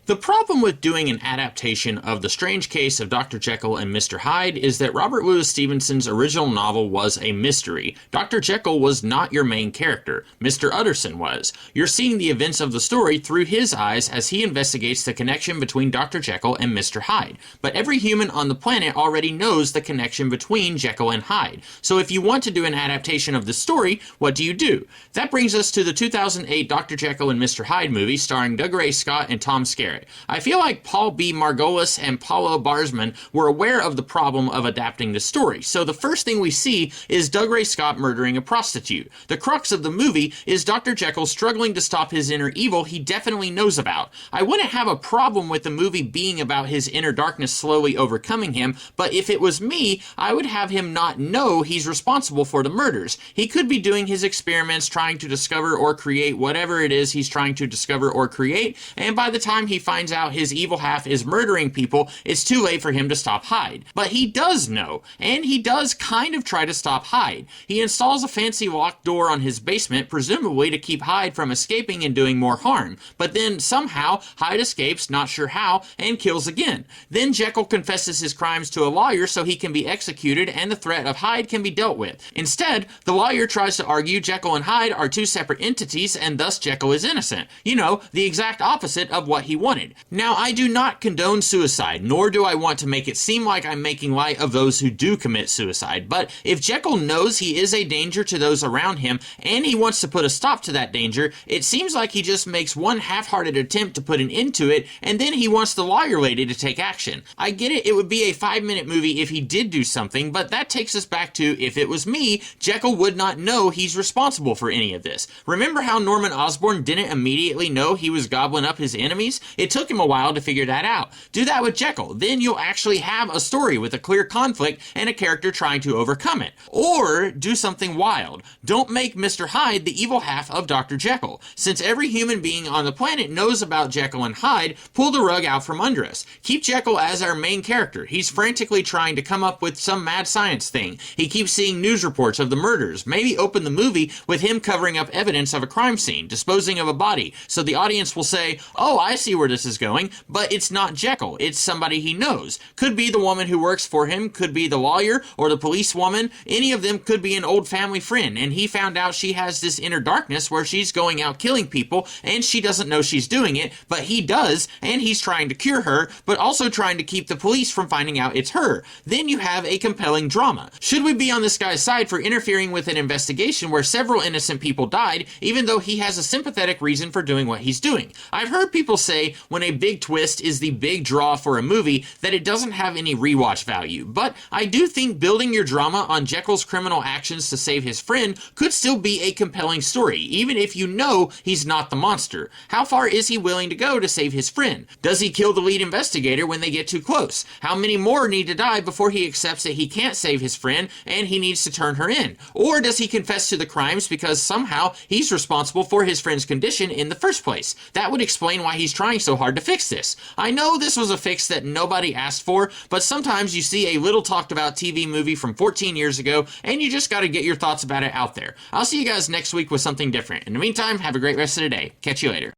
The problem with doing an adaptation of The Strange Case of Dr. Jekyll and Mr. Hyde is that Robert Louis Stevenson's original novel was a mystery. Dr. Jekyll was not your main character. Mr. Utterson was. You're seeing the events of the story through his eyes as he investigates the connection between Dr. Jekyll and Mr. Hyde. But every human on the planet already knows the connection between Jekyll and Hyde. So if you want to do an adaptation of the story, what do? That brings us to the 2008 Dr. Jekyll and Mr. Hyde movie starring Doug Ray Scott and Tom Skerritt. I feel like Paul B. Margolis and Paulo Barzman were aware of the problem of adapting the story, so the first thing we see is Doug Ray Scott murdering a prostitute. The crux of the movie is Dr. Jekyll struggling to stop his inner evil he definitely knows about. I wouldn't have a problem with the movie being about his inner darkness slowly overcoming him, but if it was me, I would have him not know he's responsible for the murders. He could be doing his experiments trying to discover or create whatever it is he's trying to discover or create, and by the time he finds out his evil half is murdering people, it's too late for him to stop Hyde. But he does know, and he does kind of try to stop Hyde. He installs a fancy locked door on his basement, presumably to keep Hyde from escaping and doing more harm. But then, somehow, Hyde escapes, not sure how, and kills again. Then Jekyll confesses his crimes to a lawyer so he can be executed and the threat of Hyde can be dealt with. Instead, the lawyer tries to argue Jekyll and Hyde are two separate entities and thus Jekyll is innocent. You know, the exact opposite of what he wanted. Now, I do not condone suicide, nor do I want to make it seem like I'm making light of those who do commit suicide, but if Jekyll knows he is a danger to those around him, and he wants to put a stop to that danger, it seems like he just makes one half-hearted attempt to put an end to it, and then he wants the lawyer lady to take action. I get it would be a 5-minute movie if he did do something, but that takes us back to, if it was me, Jekyll would not know he's responsible for any of this. Remember how Norman Osborn didn't immediately know he was gobbling up his enemies? It took him a while to figure that out. Do that with Jekyll, then you'll actually have a story with a clear conflict and a character trying to overcome it. Or do something wild. Don't make Mr. Hyde the evil half of Dr. Jekyll. Since every human being on the planet knows about Jekyll and Hyde, pull the rug out from under us. Keep Jekyll as our main character. He's frantically trying to come up with some mad science thing. He keeps seeing news reports of the murders. Maybe open the movie with him covering up evidence of a crime scene, disposing of a body, so the audience will say, oh, I see where this is going, but it's not Jekyll, it's somebody he knows. Could be the woman who works for him, could be the lawyer or the police woman, any of them could be an old family friend, and he found out she has this inner darkness where she's going out killing people, and she doesn't know she's doing it, but he does, and he's trying to cure her, but also trying to keep the police from finding out it's her. Then you have a compelling drama. Should we be on this guy's side for interfering with an investigation where several innocent people died, even though he has a sympathetic reason for doing what he's doing? I've heard people say when a big twist is the big draw for a movie that it doesn't have any rewatch value, but I do think building your drama on Jekyll's criminal actions to save his friend could still be a compelling story, even if you know he's not the monster. How far is he willing to go to save his friend? Does he kill the lead investigator when they get too close? How many more need to die before he accepts that he can't save his friend and he needs to turn her in? Or does he confess to the crimes because somehow he's responsible for his friend's condition in the first place? That would explain why he's trying so hard to fix this. I know this was a fix that nobody asked for, but sometimes you see a little talked about TV movie from 14 years ago and you just gotta get your thoughts about it out there. I'll see you guys next week with something different. In the meantime, have a great rest of the day. Catch you later.